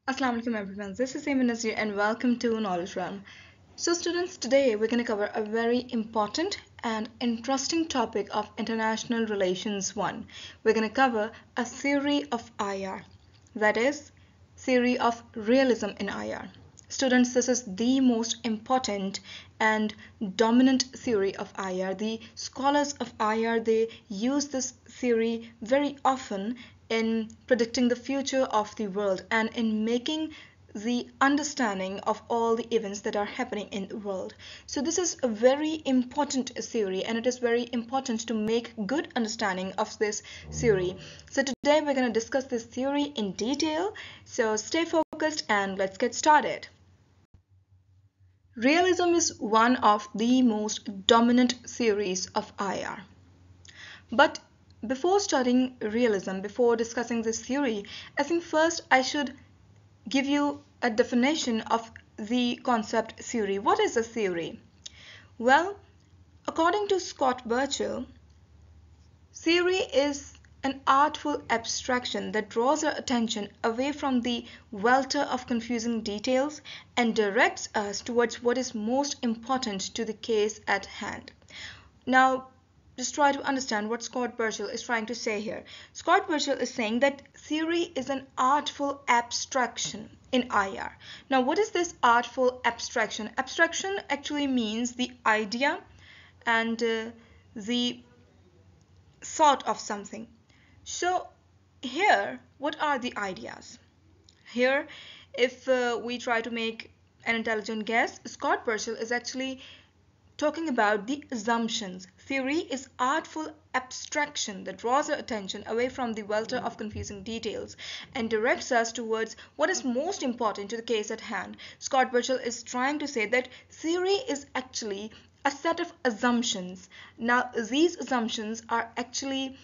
Assalamu alaikum everyone, this is Eamon Nazir and welcome to Knowledge Realm. So students, today we're going to cover a very important and interesting topic of International Relations 1. We're going to cover a theory of IR, that is, theory of realism in IR. Students, this is the most important and dominant theory of IR. The scholars of IR, they use this theory very often in predicting the future of the world and in making the understanding of all the events that are happening in the world. So this is a very important theory and it is very important to make good understanding of this theory. So today we're going to discuss this theory in detail. So stay focused and let's get started. Realism is one of the most dominant theories of IR. But before studying realism, before discussing this theory, I think first I should give you a definition of the concept theory. What is a theory? Well, according to Scott Burchell, theory is an artful abstraction that draws our attention away from the welter of confusing details and directs us towards what is most important to the case at hand. Now, just try to understand what Scott Burchell is trying to say here. Scott Burchell is saying that theory is an artful abstraction in IR. Now, what is this artful abstraction? Abstraction actually means the idea and the thought of something. So here, what are the ideas? Here, if we try to make an intelligent guess, Scott Burchell is actually talking about the assumptions. Theory is artful abstraction that draws our attention away from the welter of confusing details and directs us towards what is most important to the case at hand. Scott Burchell is trying to say that theory is actually a set of assumptions. Now, these assumptions are actually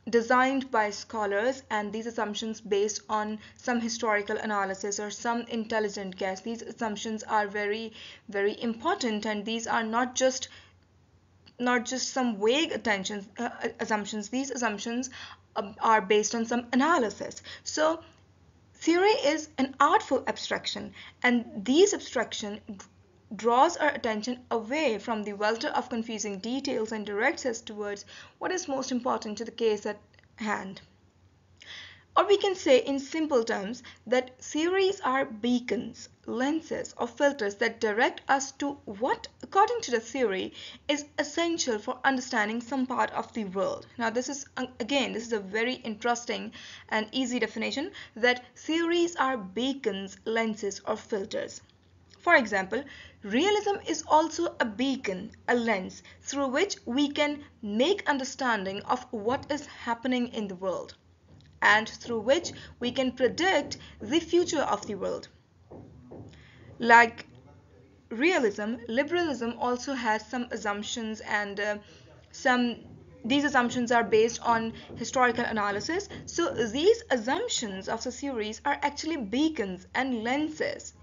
designed by scholars, and these assumptions based on some historical analysis or some intelligent guess. These assumptions are very important, and these are not just some vague assumptions. These assumptions are based on some analysis. So theory is an artful abstraction, and these abstraction draws our attention away from the welter of confusing details and directs us towards what is most important to the case at hand. Or we can say in simple terms that theories are beacons, lenses, or filters that direct us to what, according to the theory, is essential for understanding some part of the world. Now this is, again, this is a very interesting and easy definition, that theories are beacons, lenses, or filters. For example, realism is also a beacon, a lens, through which we can make understanding of what is happening in the world, and through which we can predict the future of the world. Like realism, liberalism also has some assumptions, and these assumptions are based on historical analysis. So these assumptions of the theories are actually beacons and lenses.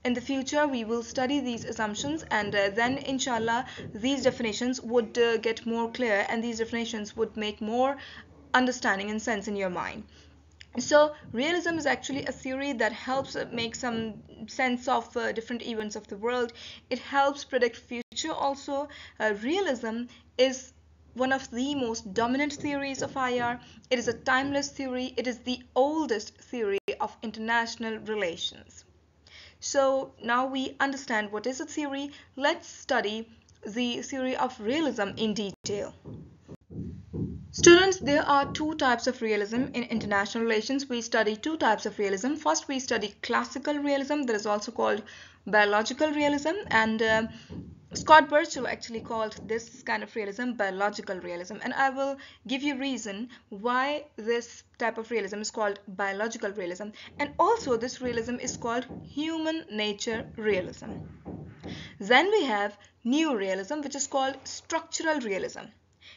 In the future, we will study these assumptions, and then inshallah these definitions would get more clear, and these definitions would make more understanding and sense in your mind. So realism is actually a theory that helps make some sense of different events of the world. It helps predict future also. Realism is one of the most dominant theories of IR. It is a timeless theory. It is the oldest theory of international relations. So now we understand what is a theory. Let's study the theory of realism in detail. Students, there are two types of realism in international relations. We study two types of realism. First, we study classical realism, that is also called biological realism, and Scott Burchell actually called this kind of realism biological realism, and I will give you reason why this type of realism is called biological realism, and also this realism is called human nature realism. Then we have new realism, which is called structural realism.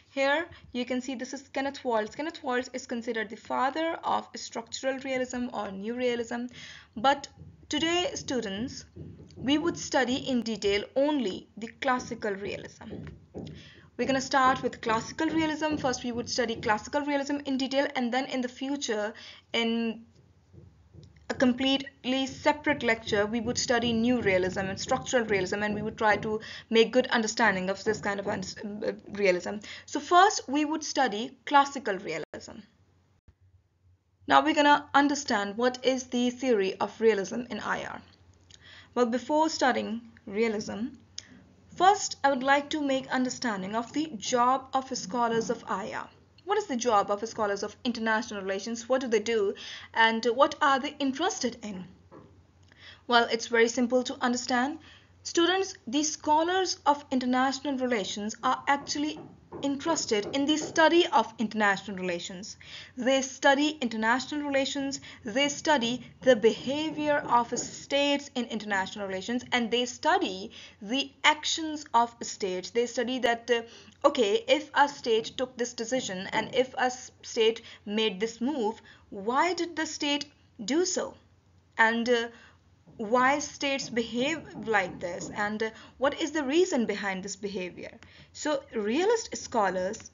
Here you can see this is Kenneth Waltz. Kenneth Waltz is considered the father of structural realism or new realism, but today, students, we would study in detail only the classical realism. We're going to start with classical realism. First, we would study classical realism in detail, and then in the future, in a completely separate lecture, we would study new realism and structural realism, and we would try to make good understanding of this kind of realism. So first we would study classical realism. Now we're gonna understand what is the theory of realism in IR. Well, before studying realism, first I would like to make understanding of the job of scholars of IR. What is the job of scholars of international relations? What do they do? And what are they interested in? Well, it's very simple to understand. Students, the scholars of international relations are actually interested in the study of international relations. They study international relations, they study the behavior of states in international relations, and they study the actions of states. They study that, okay, if a state took this decision and if a state made this move, why did the state do so? And why states behave like this, and what is the reason behind this behavior. So realist scholars,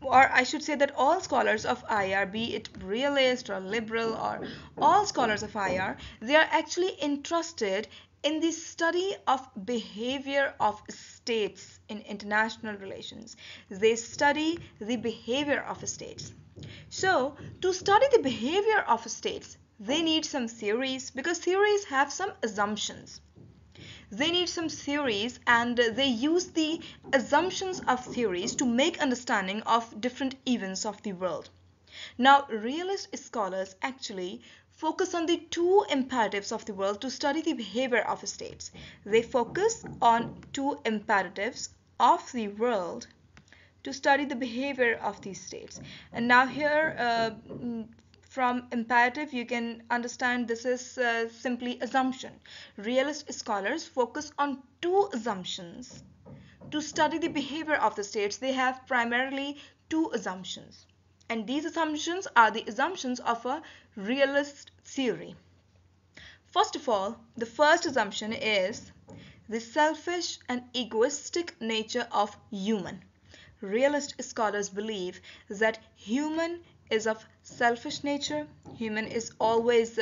or I should say that all scholars of IR, be it realist or liberal or all scholars of IR, they are actually interested in the study of behavior of states in international relations. They study the behavior of states. So to study the behavior of states, they need some theories, because theories have some assumptions. They need some theories, and they use the assumptions of theories to make understanding of different events of the world. Now, realist scholars actually focus on the two imperatives of the world to study the behavior of states. They focus on two imperatives of the world to study the behavior of these states. And now here, from imperative, you can understand this is simply assumption. Realist scholars focus on two assumptions to study the behavior of the states. They have primarily two assumptions, and these assumptions are the assumptions of a realist theory. First of all, the first assumption is the selfish and egoistic nature of human. Realist scholars believe that human is of selfish nature, human is always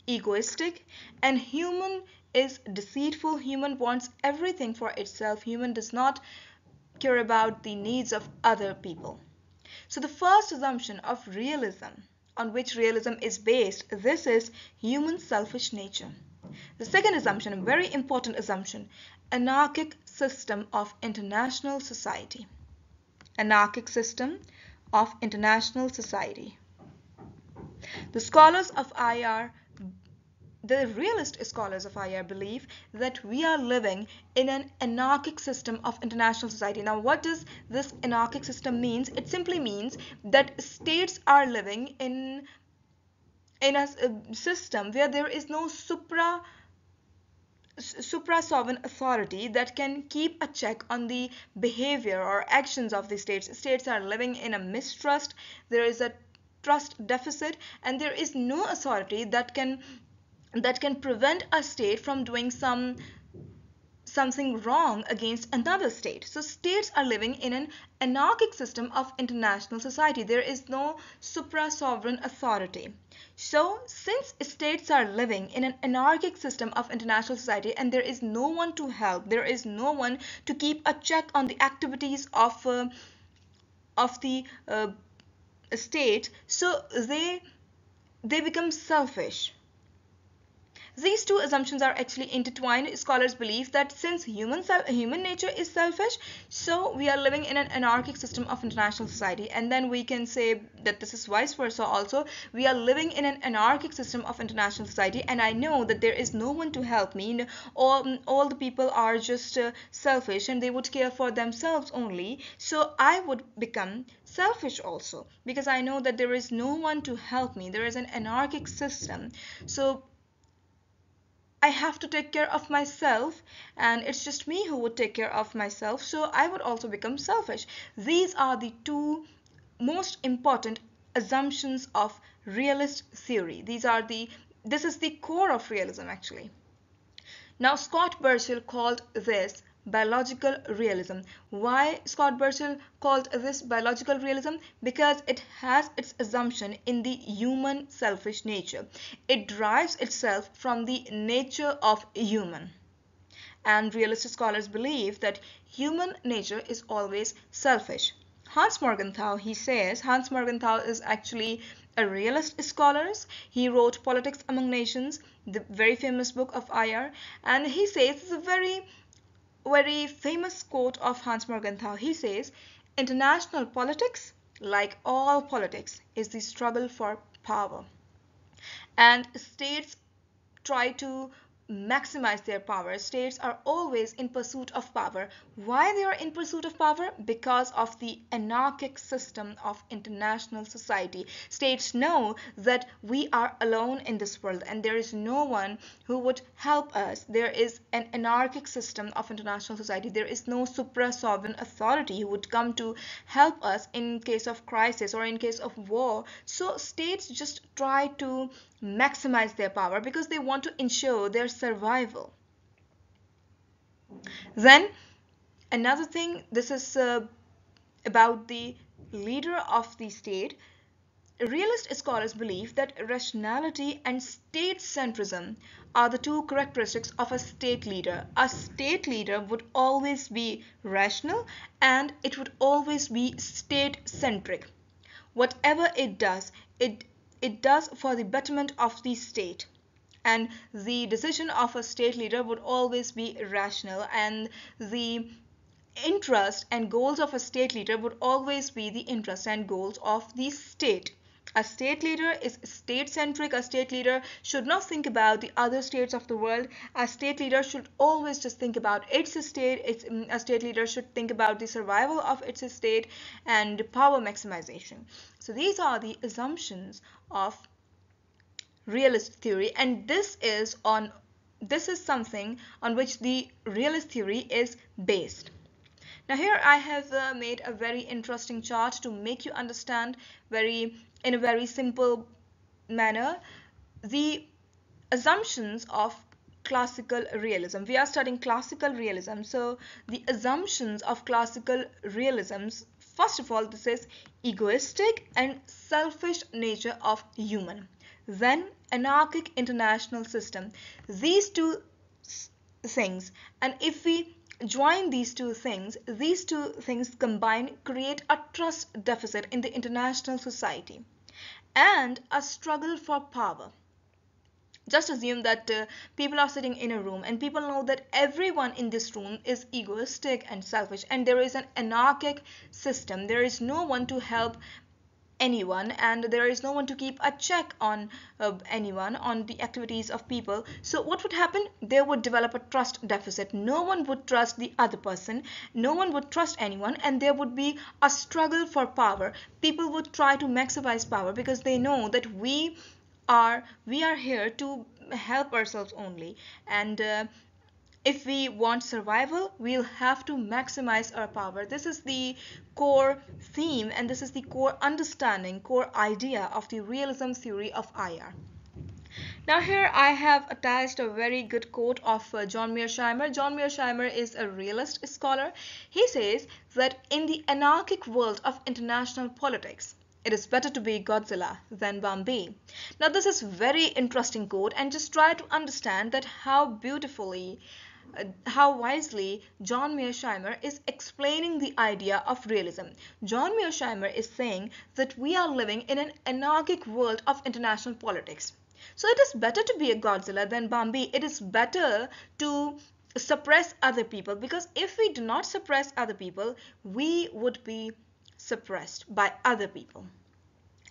egoistic, and human is deceitful. Human wants everything for itself. Human does not care about the needs of other people. So the first assumption of realism, on which realism is based, this is human selfish nature. The second assumption, a very important assumption, anarchic system of international society. Anarchic system of international society. The scholars of IR, the realist scholars of IR believe that we are living in an anarchic system of international society. Now, what does this anarchic system means? It simply means that states are living in a system where there is no supra-sovereign authority that can keep a check on the behavior or actions of the states. States are living in a mistrust. There is a trust deficit, and there is no authority that can prevent a state from doing something wrong against another state. So states are living in an anarchic system of international society. There is no supra-sovereign authority. So since states are living in an anarchic system of international society, and there is no one to help, there is no one to keep a check on the activities of the state, so they become selfish. These two assumptions are actually intertwined. Scholars believe that since human nature is selfish, so we are living in an anarchic system of international society. And then we can say that this is vice versa also. We are living in an anarchic system of international society, and I know that there is no one to help me. All the people are just selfish, and they would care for themselves only. So I would become selfish also, because I know that there is no one to help me. There is an anarchic system. So I have to take care of myself, and it's just me who would take care of myself, so I would also become selfish. These are the two most important assumptions of realist theory. This is the core of realism actually. Now Scott Burchell called this biological realism. Why Scott Burchell called this biological realism? Because it has its assumption in the human selfish nature. It derives itself from the nature of human. And realist scholars believe that human nature is always selfish. Hans Morgenthau, he says, Hans Morgenthau is actually a realist scholar. He wrote Politics Among Nations, the very famous book of IR, and he says, it's a very famous quote of Hans Morgenthau. He says, international politics, like all politics, is the struggle for power. And states try to maximize their power. States are always in pursuit of power. Why they are in pursuit of power? Because of the anarchic system of international society. States know that we are alone in this world and there is no one who would help us. There is an anarchic system of international society. There is no supra-sovereign authority who would come to help us in case of crisis or in case of war. So states just try to maximize their power because they want to ensure their survival. Then another thing, this is about the leader of the state. Realist scholars believe that rationality and state-centrism are the two characteristics of a state leader. A state leader would always be rational and it would always be state-centric. Whatever it does, it does for the betterment of the state. And the decision of a state leader would always be rational, and the interest and goals of a state leader would always be the interests and goals of the state. A state leader is state-centric. A state leader should not think about the other states of the world. A state leader should always just think about its state. A state leader should think about the survival of its state and power maximization. So these are the assumptions of realist theory, and this is something on which the realist theory is based. Now here I have made a very interesting chart to make you understand in a very simple manner the assumptions of classical realism. We are studying classical realism, so the assumptions of classical realisms, first of all, this is egoistic and selfish nature of human. Then anarchic international system. These two things, and if we join these two things combined create a trust deficit in the international society and a struggle for power. Just assume that people are sitting in a room and people know that everyone in this room is egoistic and selfish, and there is an anarchic system. There is no one to help anyone, and there is no one to keep a check on anyone, on the activities of people. So what would happen? There would develop a trust deficit. No one would trust the other person, no one would trust anyone, and there would be a struggle for power. People would try to maximize power because they know that we are here to help ourselves only, and if we want survival, we'll have to maximize our power. This is the core theme, and this is the core understanding, core idea of the realism theory of IR. Now here I have attached a very good quote of John Mearsheimer. John Mearsheimer is a realist scholar. He says that in the anarchic world of international politics, it is better to be Godzilla than Bombay. Now this is very interesting quote, and just try to understand that how beautifully, how wisely John Mearsheimer is explaining the idea of realism. John Mearsheimer is saying that we are living in an anarchic world of international politics. So it is better to be a Godzilla than Bombay. It is better to suppress other people, because if we do not suppress other people, we would be suppressed by other people.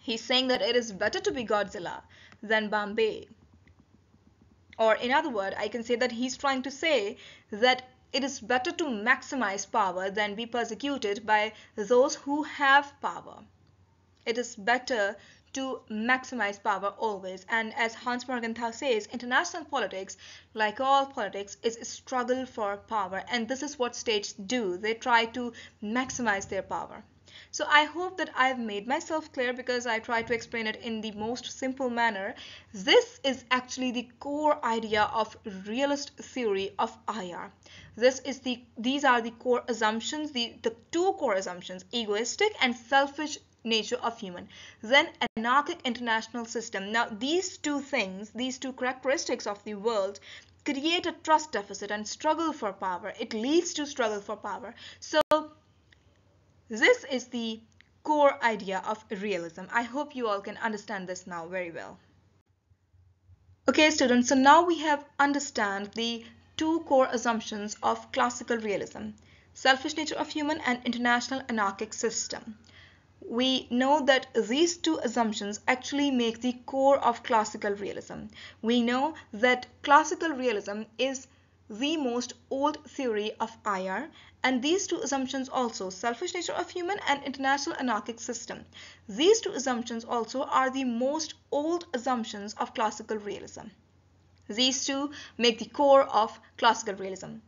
He's saying that it is better to be Godzilla than Bombay. Or in other words, I can say that he's trying to say that it is better to maximize power than be persecuted by those who have power. It is better to maximize power always. And as Hans Morgenthau says, international politics, like all politics, is a struggle for power. And this is what states do. They try to maximize their power. So I hope that I've made myself clear because I try to explain it in the most simple manner. This is actually the core idea of realist theory of IR. These are the core assumptions, the two core assumptions, egoistic and selfish nature of human, then anarchic international system. Now these two things, these two characteristics of the world create a trust deficit and struggle for power. It leads to struggle for power. So this is the core idea of realism. I hope you all can understand this now very well. Okay, students, so now we have understand the two core assumptions of classical realism: selfish nature of human and international anarchic system. We know that these two assumptions actually make the core of classical realism. We know that classical realism is the most old theory of IR, and these two assumptions also, selfish nature of human and international anarchic system, these two assumptions also are the most old assumptions of classical realism. These two make the core of classical realism.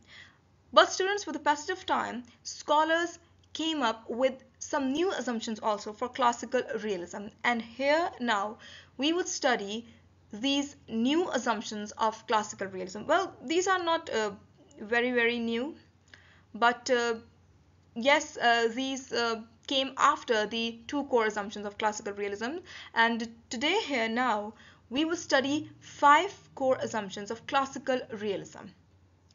But students, with the passage of time, scholars came up with some new assumptions also for classical realism, and here now we would study these new assumptions of classical realism. Well, these are not very new, but yes, these came after the two core assumptions of classical realism, and today here now we will study 5 core assumptions of classical realism.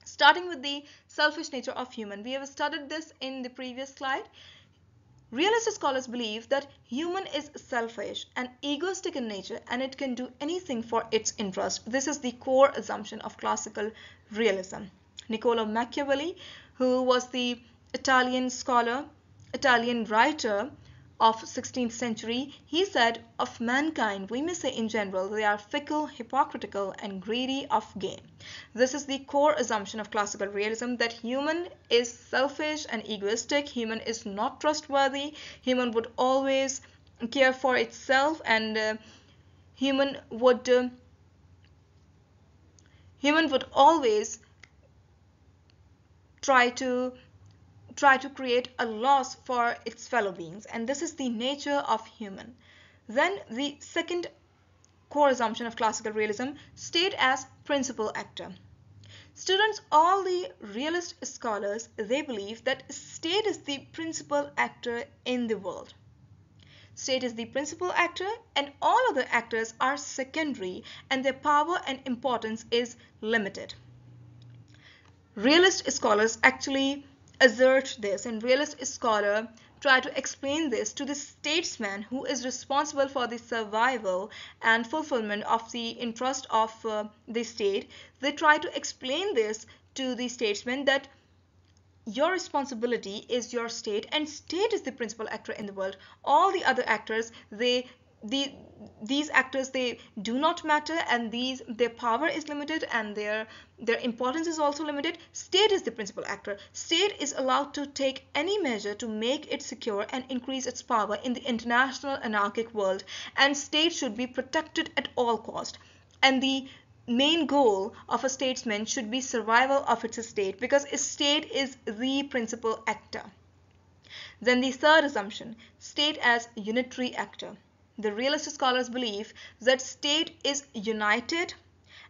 Starting with the selfish nature of human. We have studied this in the previous slide. Realist scholars believe that human is selfish and egoistic in nature, and it can do anything for its interest. This is the core assumption of classical realism. Niccolo Machiavelli, who was the Italian scholar, Italian writer of 16th century, he said, of mankind, we may say in general, they are fickle, hypocritical, and greedy of gain. This is the core assumption of classical realism, that human is selfish and egoistic, human is not trustworthy, human would always care for itself, and human would always try to create a loss for its fellow beings, and this is the nature of human. Then the second core assumption of classical realism, state as principal actor. Students, all the realist scholars, they believe that state is the principal actor in the world. State is the principal actor and all other actors are secondary, and their power and importance is limited. Realist scholars actually assert this, and realist scholar try to explain this to the statesman who is responsible for the survival and fulfillment of the interest of the state. They try to explain this to the statesman that your responsibility is your state, and state is the principal actor in the world. All the other actors, these actors, they do not matter, and their power is limited, and their importance is also limited. State is the principal actor. State is allowed to take any measure to make it secure and increase its power in the international anarchic world, and state should be protected at all cost. And the main goal of a statesman should be survival of its state, because state is the principal actor. Then the third assumption, state as unitary actor. The realist scholars believe that state is united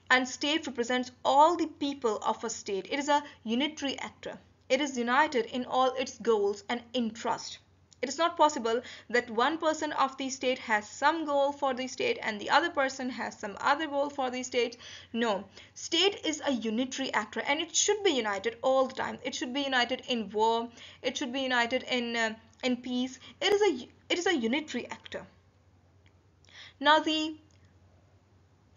and state represents all the people of a state. It is a unitary actor. It is united in all its goals and interest. It is not possible that one person of the state has some goal for the state and the other person has some other goal for the state. No, state is a unitary actor, and it should be united all the time. It should be united in war. It should be united in peace. It is a unitary actor. Now the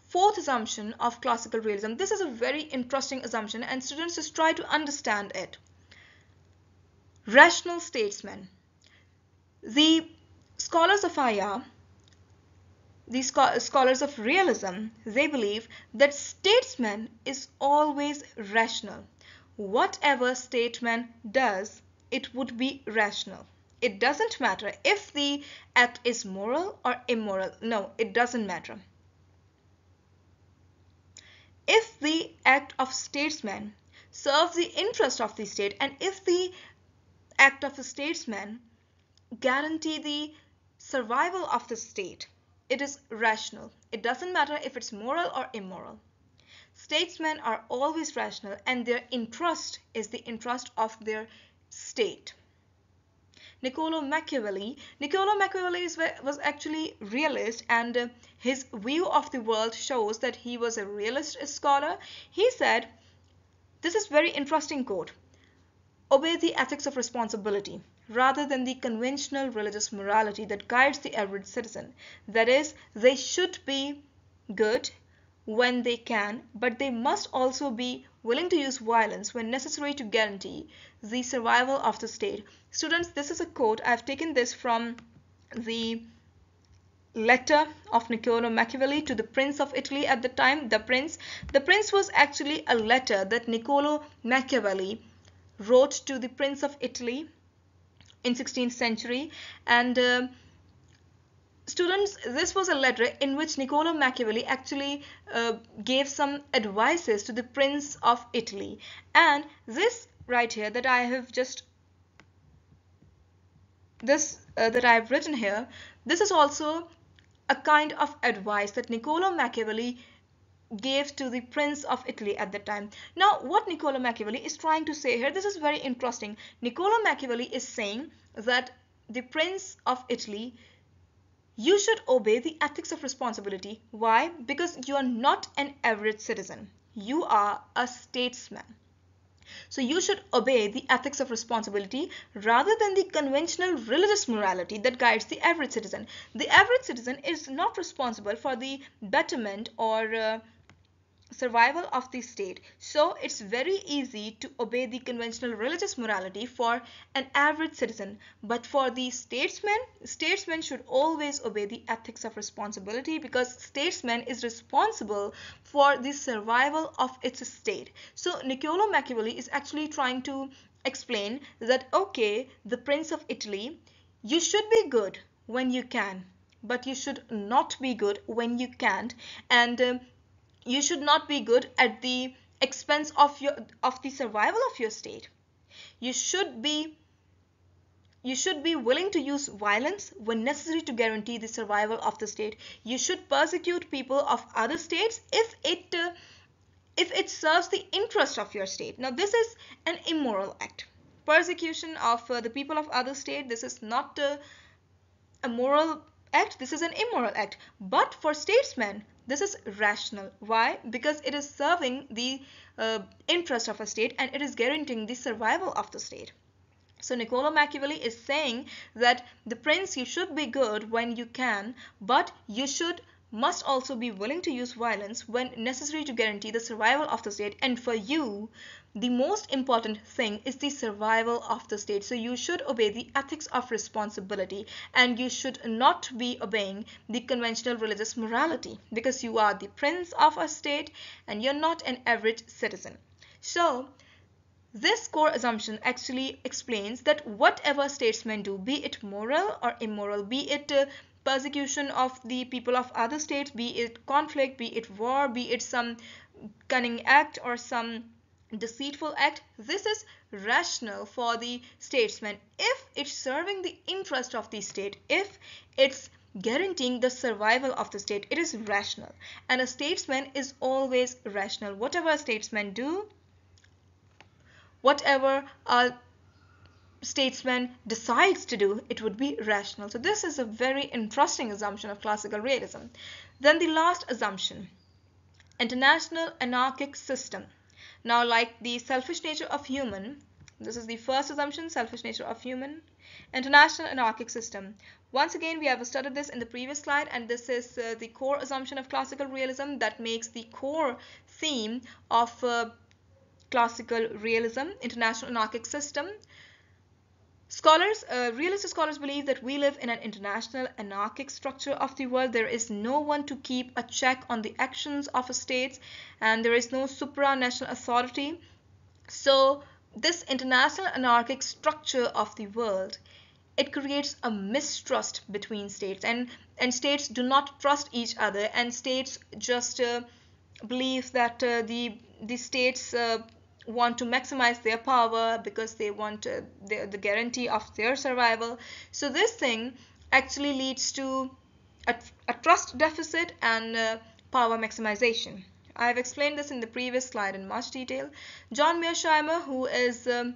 fourth assumption of classical realism. This is a very interesting assumption, and students just try to understand it. Rational statesmen. The scholars of IR, the scholars of realism, they believe that statesman is always rational. Whatever statesman does, it would be rational. It doesn't matter if the act is moral or immoral. No, it doesn't matter. If the act of statesman serves the interest of the state, and if the act of a statesman guarantee the survival of the state. It is rational. It doesn't matter if it's moral or immoral. Statesmen are always rational, and their interest is the interest of their state. Niccolo Machiavelli was actually realist, and his view of the world shows that he was a realist scholar. He said, this is very interesting quote, obey the ethics of responsibility rather than the conventional religious morality that guides the average citizen. That is, they should be good when they can, but they must also be willing to use violence when necessary to guarantee the survival of the state. Students, this is a quote. I've taken this from the letter of Niccolo Machiavelli to the Prince of Italy at the time. The Prince was actually a letter that Niccolo Machiavelli wrote to the Prince of Italy in 16th century, and students, this was a letter in which Niccolo Machiavelli actually gave some advices to the Prince of Italy. And this right here that I have just that I've written here, this is also a kind of advice that Niccolo Machiavelli gave to the Prince of Italy at the time. Now, what Niccolo Machiavelli is trying to say here, this is very interesting. Niccolo Machiavelli is saying that the Prince of Italy, you should obey the ethics of responsibility. Why? Because you are not an average citizen. You are a statesman. So you should obey the ethics of responsibility rather than the conventional religious morality that guides the average citizen. The average citizen is not responsible for the betterment or survival of the state. So it's very easy to obey the conventional religious morality for an average citizen. But for the statesmen should always obey the ethics of responsibility, because statesman is responsible for the survival of its state. So Niccolo Machiavelli is actually trying to explain that, okay, the Prince of Italy, you should be good when you can, but you should not be good when you can't, and you should not be good at the expense of the survival of your state. You should be willing to use violence when necessary to guarantee the survival of the state. You should persecute people of other states if it serves the interest of your state. Now, this is an immoral act. Persecution of the people of other state, this is not a moral act, this is an immoral act. But for statesmen, this is rational. Why? Because it is serving the interest of a state, and it is guaranteeing the survival of the state. So Niccolo Machiavelli is saying that the prince, you should be good when you can, but you must also be willing to use violence when necessary to guarantee the survival of the state. And for you, the most important thing is the survival of the state. So you should obey the ethics of responsibility, and you should not be obeying the conventional religious morality, because you are the prince of a state and you're not an average citizen. So this core assumption actually explains that whatever statesmen do, be it moral or immoral, be it persecution of the people of other states, be it conflict, be it war, be it some cunning act or some deceitful act, this is rational for the statesman if it's serving the interest of the state, if it's guaranteeing the survival of the state. It is rational, and a statesman is always rational. Whatever a statesman do, whatever a statesman decides to do, it would be rational. So this is a very interesting assumption of classical realism. Then the last assumption, international anarchic system. Now, like the selfish nature of human, this is the first assumption, selfish nature of human, international anarchic system. Once again, we have studied this in the previous slide, and this is the core assumption of classical realism that makes the core theme of classical realism, international anarchic system. Realist scholars believe that we live in an international anarchic structure of the world. There is no one to keep a check on the actions of states, and there is no supranational authority. So this international anarchic structure of the world, it creates a mistrust between states, and states do not trust each other, and states just believe that the states want to maximize their power because they want the guarantee of their survival. So this thing actually leads to a trust deficit and power maximization. I have explained this in the previous slide in much detail. John Mearsheimer, who is a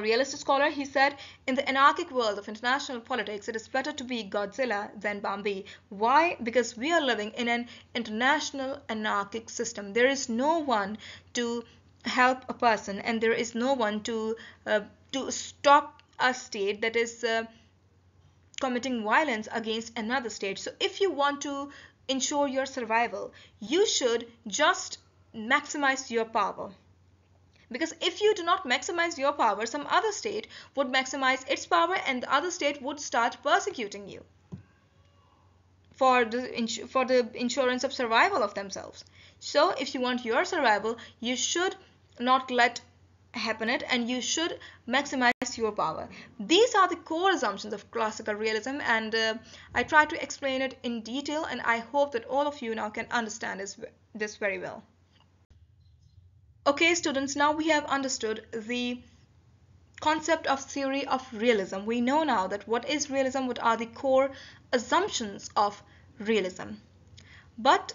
realist scholar, he said, in the anarchic world of international politics, it is better to be Godzilla than Bambi. Why? Because we are living in an international anarchic system. There is no one to help a person, and there is no one to stop a state that is committing violence against another state. So if you want to ensure your survival, you should just maximize your power. Because if you do not maximize your power, some other state would maximize its power and the other state would start persecuting you for the insurance of survival of themselves. So if you want your survival, you should not let happen it, and you should maximize your power. These are the core assumptions of classical realism, and I try to explain it in detail, and I hope that all of you now can understand this very well. Okay, students, now we have understood the concept of theory of realism. We know now that what is realism, what are the core assumptions of realism. But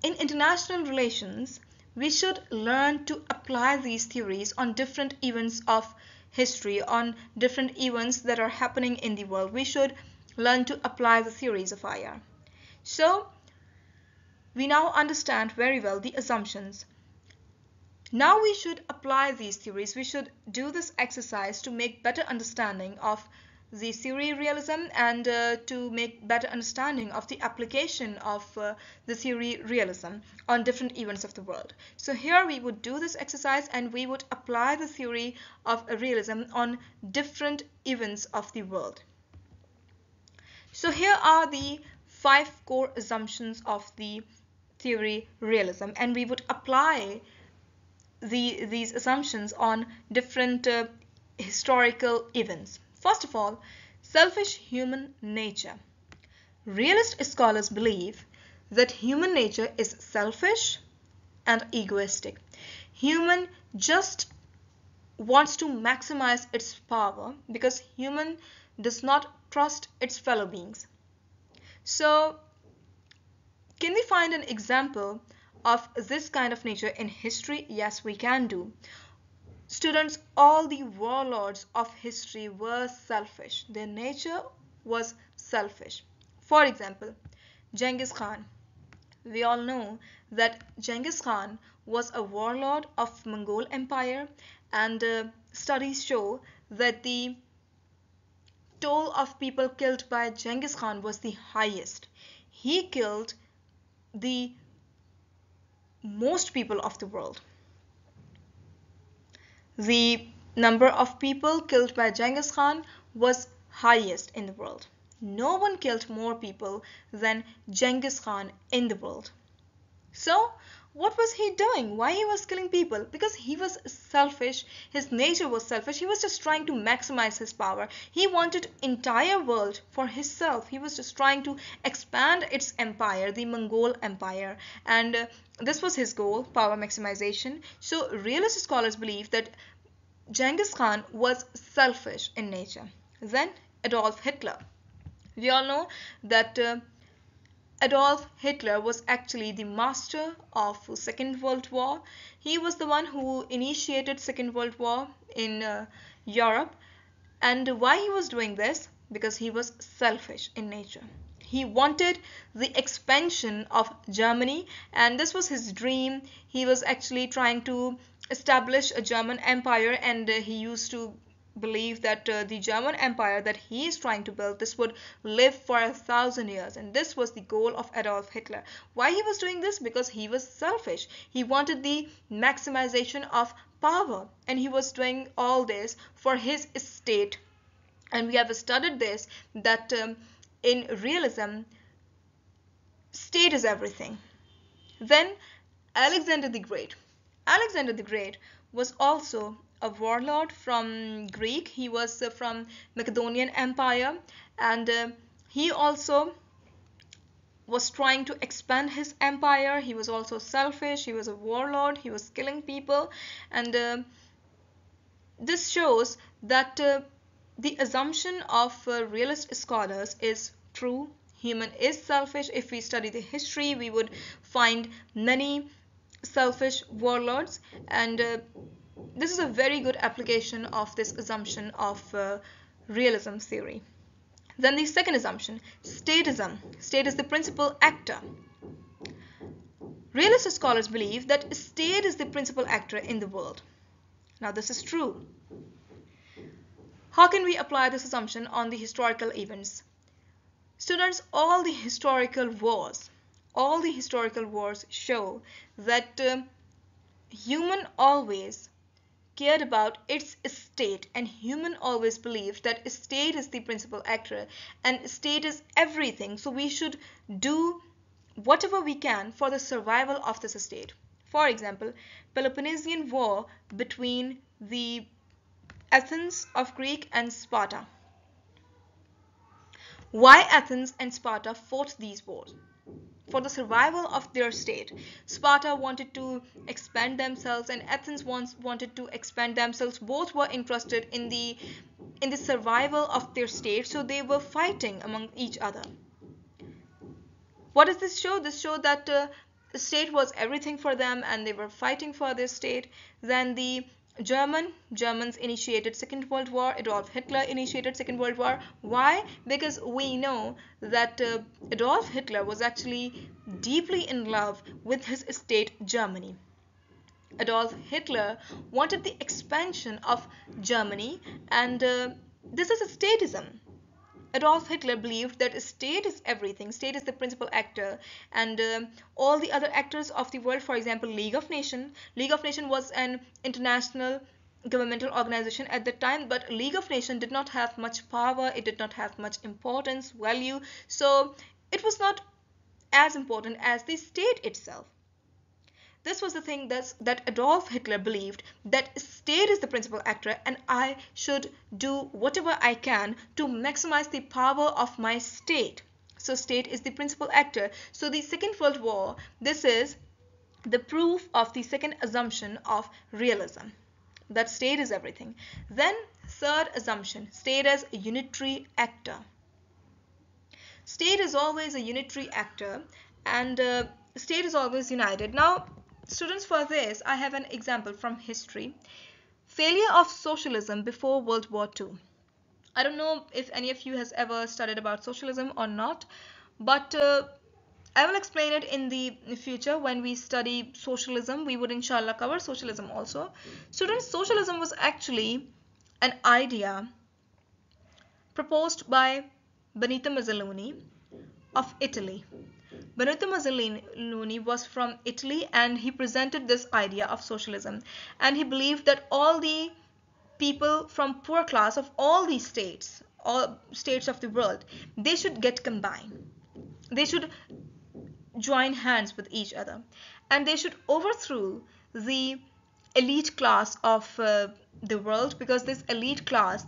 in international relations, we should learn to apply these theories on different events of history, on different events that are happening in the world. We should learn to apply the theories of IR. So we now understand very well the assumptions. Now we should apply these theories. We should do this exercise to make better understanding of the theory realism and to make better understanding of the application of the theory realism on different events of the world. So here we would do this exercise and we would apply the theory of realism on different events of the world. So here are the 5 core assumptions of the theory realism, and we would apply these assumptions on different historical events. First of all, selfish human nature. Realist scholars believe that human nature is selfish and egoistic. Human just wants to maximize its power because human does not trust its fellow beings. So, can we find an example of this kind of nature in history? Yes, we can do. Students, all the warlords of history were selfish. Their nature was selfish. For example, Genghis Khan. We all know that Genghis Khan was a warlord of Mongol Empire, and studies show that the toll of people killed by Genghis Khan was the highest. He killed the most people of the world. The number of people killed by Genghis Khan was highest in the world. No one killed more people than Genghis Khan in the world. So, what was he doing? Why he was killing people? Because he was selfish. His nature was selfish. He was just trying to maximize his power. He wanted entire world for himself. He was just trying to expand its empire, the Mongol Empire, and this was his goal, power maximization. So realist scholars believe that Genghis Khan was selfish in nature. Then Adolf Hitler. We all know that Adolf Hitler was actually the master of Second World War. He was the one who initiated Second World War in Europe. And why he was doing this? Because he was selfish in nature. He wanted the expansion of Germany, and this was his dream. He was actually trying to establish a German empire, and he used to believe that the German empire that he is trying to build, this would live for 1,000 years, and this was the goal of Adolf Hitler. Why he was doing this? Because he was selfish. He wanted the maximization of power, and he was doing all this for his state. And we have studied this, that in realism, state is everything. Then Alexander the Great. Alexander the Great was also a warlord from Greek. He was from Macedonian Empire, and he also was trying to expand his empire. He was also selfish. He was a warlord. He was killing people. And this shows that the assumption of realist scholars is true. Human is selfish. If we study the history, we would find many selfish warlords, and this is a very good application of this assumption of realism theory. Then the second assumption, statism. State is the principal actor. Realist scholars believe that state is the principal actor in the world. Now this is true. How can we apply this assumption on the historical events? Students, all the historical wars show that human always cared about its state, and human always believed that state is the principal actor and state is everything. So we should do whatever we can for the survival of this state. For example, Peloponnesian War between the Athens of Greek and Sparta. Why Athens and Sparta fought these wars? For the survival of their state. Sparta wanted to expand themselves and Athens wanted to expand themselves. Both were interested in the survival of their state, so they were fighting among each other. What does this show? This showed that the state was everything for them and they were fighting for their state. Then the Germans initiated Second World War. Adolf Hitler initiated Second World War. Why? Because we know that Adolf Hitler was actually deeply in love with his state Germany. Adolf Hitler wanted the expansion of Germany, and this is a statism. Adolf Hitler believed that state is everything, state is the principal actor, and all the other actors of the world, for example, League of Nations was an international governmental organization at the time, but League of Nations did not have much power, it did not have much importance, value, so it was not as important as the state itself. This was the thing that Adolf Hitler believed, that state is the principal actor and I should do whatever I can to maximize the power of my state. So state is the principal actor. So the Second World War, this is the proof of the second assumption of realism, that state is everything. Then third assumption, state as a unitary actor. State is always a unitary actor and state is always united. Now, students, for this I have an example from history. Failure of socialism before World War II. I don't know if any of you has ever studied about socialism or not, but I will explain it in the future. When we study socialism, we would inshallah cover socialism also. Students, socialism was actually an idea proposed by Benito Mussolini of Italy. Benito Mussolini was from Italy and he presented this idea of socialism, and he believed that all the people from poor class of all these states, all states of the world, they should get combined. They should join hands with each other and they should overthrow the elite class of the world, because this elite class,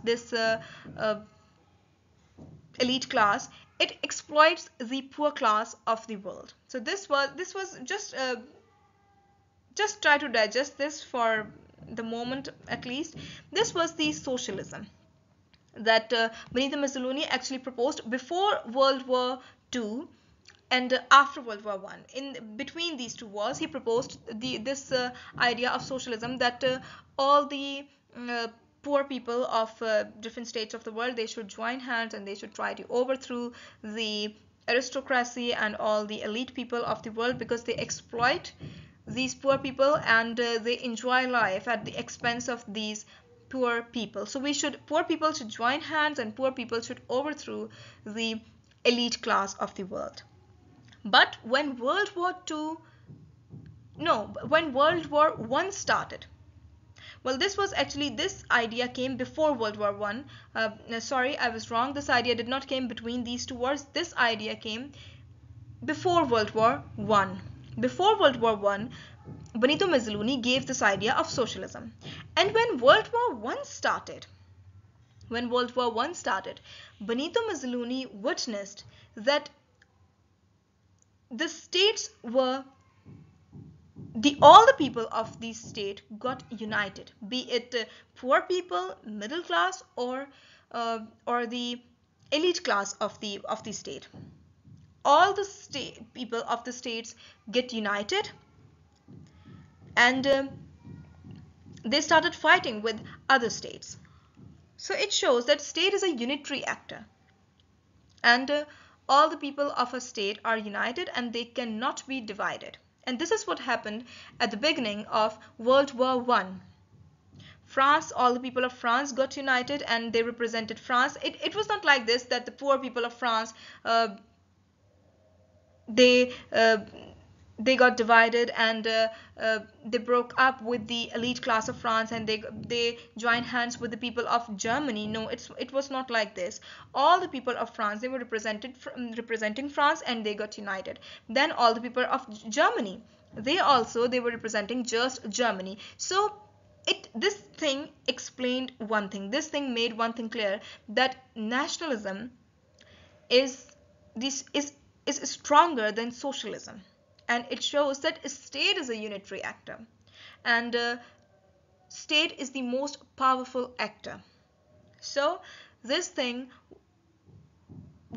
it exploits the poor class of the world. So this was just try to digest this for the moment at least. This was the socialism that Benito Mussolini actually proposed before World War II and after World War I. In between these two wars, he proposed this idea of socialism, that all the poor people of different states of the world, they should join hands and they should try to overthrow the aristocracy and all the elite people of the world, because they exploit these poor people and they enjoy life at the expense of these poor people. So poor people should join hands and poor people should overthrow the elite class of the world. But when World War I started, well, this idea came before World War I. Sorry, I was wrong. This idea did not came between these two wars. This idea came before World War I. Before World War I, Benito Mussolini gave this idea of socialism. And when World War I started, Benito Mussolini witnessed that the states were all the people of the state got united, be it poor people, middle class, or the elite class of the state. All the state people of the states get united, and they started fighting with other states. So it shows that state is a unitary actor, and all the people of a state are united and they cannot be divided. And this is what happened at the beginning of World War One. France, all the people of France got united and they represented France. It was not like this, that the poor people of France, they uh, they got divided, and they broke up with the elite class of France, and they joined hands with the people of Germany. No, it was not like this. All the people of France, they were representing France, and they got united. Then all the people of Germany, they were representing just Germany. So this thing explained one thing. This thing made one thing clear, that nationalism is this is stronger than socialism, and it shows that a state is a unitary actor, and state is the most powerful actor. So this thing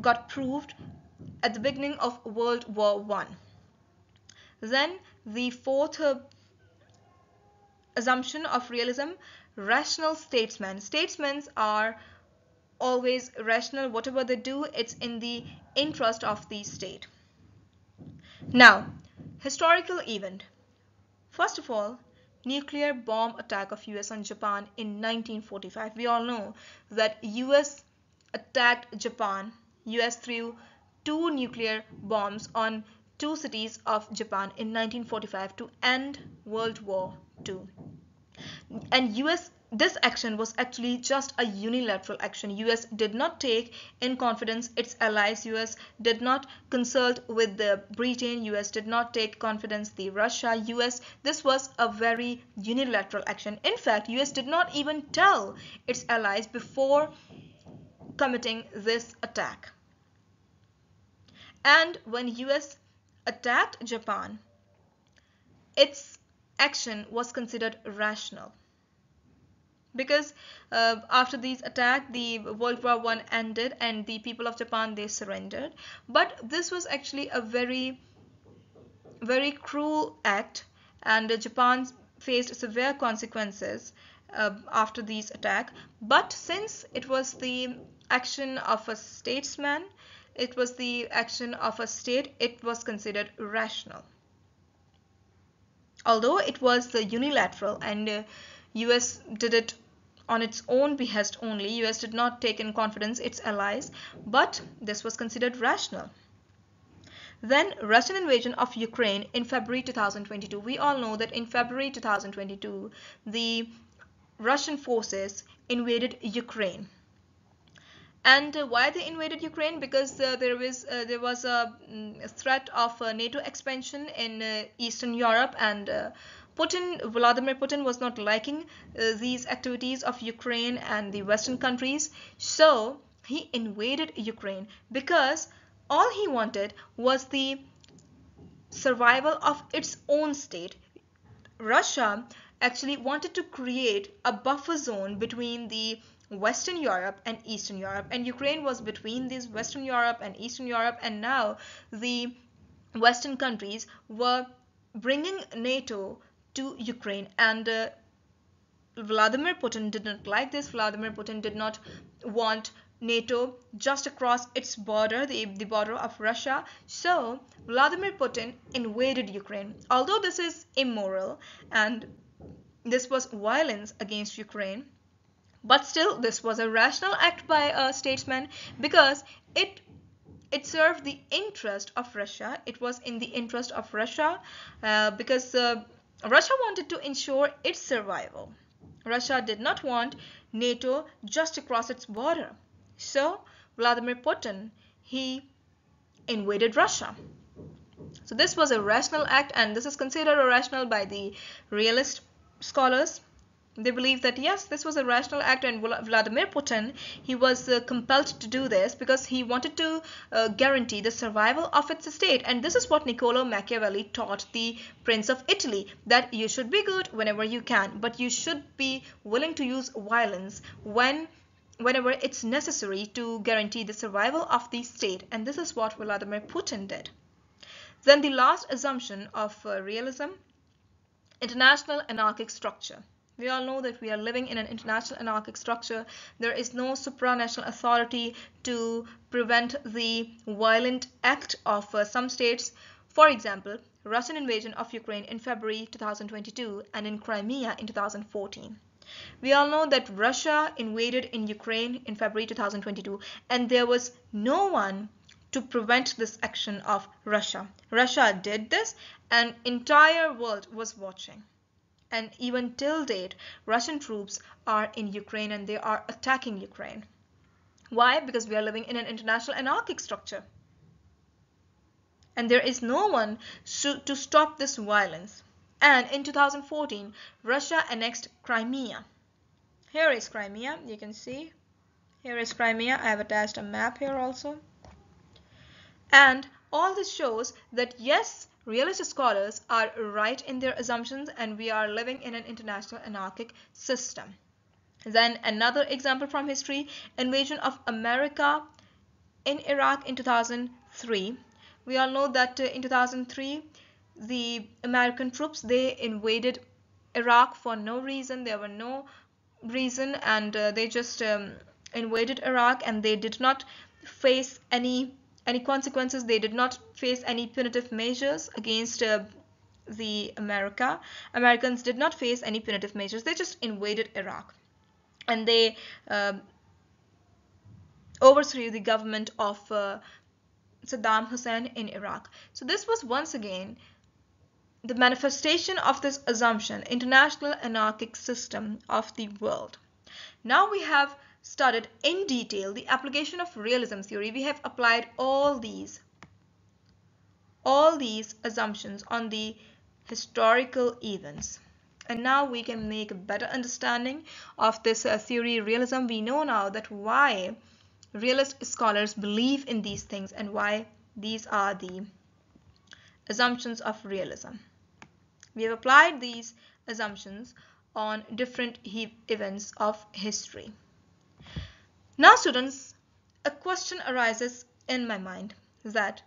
got proved at the beginning of World War One. Then the fourth assumption of realism: rational statesmen. Statesmen are always rational. Whatever they do, it's in the interest of the state. Now, historical event. First of all, nuclear bomb attack of US on Japan in 1945. We all know that US attacked Japan. US threw 2 nuclear bombs on 2 cities of Japan in 1945 to end World War II. And this action was actually just a unilateral action. US did not take in confidence its allies. US did not consult with the Britain. US did not take confidence the Russia. This was a very unilateral action. In fact, US did not even tell its allies before committing this attack. And when US attacked Japan, its action was considered rational, because after these attacks, the World War One ended and the people of Japan, they surrendered. But this was actually a very, very cruel act, and Japan faced severe consequences after these attacks. But since it was the action of a statesman, it was the action of a state, it was considered rational. Although it was unilateral, and US did it on its own behest only, US did not take in confidence its allies, but this was considered rational. Then Russian invasion of Ukraine in February 2022. We all know that in February 2022, the Russian forces invaded Ukraine. And why they invaded Ukraine? Because there was a threat of NATO expansion in Eastern Europe, and Vladimir Putin was not liking these activities of Ukraine and the Western countries. So he invaded Ukraine because all he wanted was the survival of its own state. Russia actually wanted to create a buffer zone between the Western Europe and Eastern Europe, and Ukraine was between these Western Europe and Eastern Europe. And now the Western countries were bringing NATO to Ukraine, and Vladimir Putin did not like this. Vladimir Putin did not want NATO just across its border, the border of Russia. So Vladimir Putin invaded Ukraine. Although this is immoral and this was violence against Ukraine, but still this was a rational act by a statesman, because it served the interest of Russia. It was in the interest of Russia, because Russia wanted to ensure its survival. Russia did not want NATO just across its border. So Vladimir Putin, he invaded Russia. So this was a rational act, and this is considered irrational by the realist scholars. They believe that yes, this was a rational act, and Vladimir Putin, he was compelled to do this because he wanted to guarantee the survival of its state. And this is what Niccolo Machiavelli taught the Prince of Italy, that you should be good whenever you can, but you should be willing to use violence whenever it's necessary to guarantee the survival of the state. And this is what Vladimir Putin did. Then the last assumption of realism, international anarchic structure. We all know that we are living in an international anarchic structure. There is no supranational authority to prevent the violent act of some states. For example, Russian invasion of Ukraine in February 2022 and in Crimea in 2014. We all know that Russia invaded in Ukraine in February 2022, and there was no one to prevent this action of Russia. Russia did this, and entire world was watching. And even till date, Russian troops are in Ukraine and they are attacking Ukraine. Why? Because we are living in an international anarchic structure. And there is no one to stop this violence. And in 2014, Russia annexed Crimea. Here is Crimea, you can see. Here is Crimea. I have attached a map here also. And all this shows that yes, realist scholars are right in their assumptions and we are living in an international anarchic system. Then another example from history, invasion of America in Iraq in 2003. We all know that in 2003, the American troops, they invaded Iraq for no reason. There were no reason, and they just invaded Iraq, and they did not face any consequences. They did not face any punitive measures against the Americans did not face any punitive measures. They just invaded Iraq, and they overthrew the government of Saddam Hussein in Iraq. So this was once again the manifestation of this assumption, international anarchic system of the world. Now we have studied in detail the application of realism theory. We have applied all these assumptions on the historical events. And now we can make a better understanding of this theory, realism. We know now that why realist scholars believe in these things and why these are the assumptions of realism. We have applied these assumptions on different events of history. Now students, a question arises in my mind that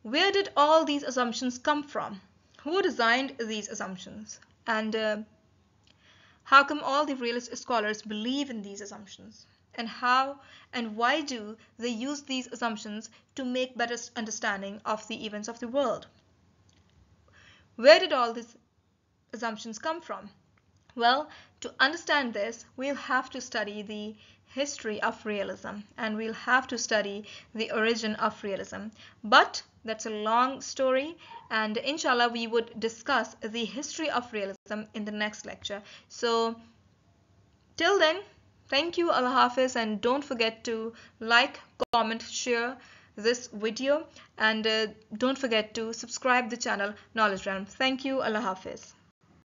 where did all these assumptions come from? Who designed these assumptions? And how come all the realist scholars believe in these assumptions? And how and why do they use these assumptions to make better understanding of the events of the world? Where did all these assumptions come from? Well, to understand this, we'll have to study the history of realism and we'll have to study the origin of realism. But that's a long story, and inshallah we would discuss the history of realism in the next lecture. So till then, thank you, Allah Hafiz, and don't forget to like, comment, share this video, and don't forget to subscribe the channel Knowledge Realm. Thank you, Allah Hafiz.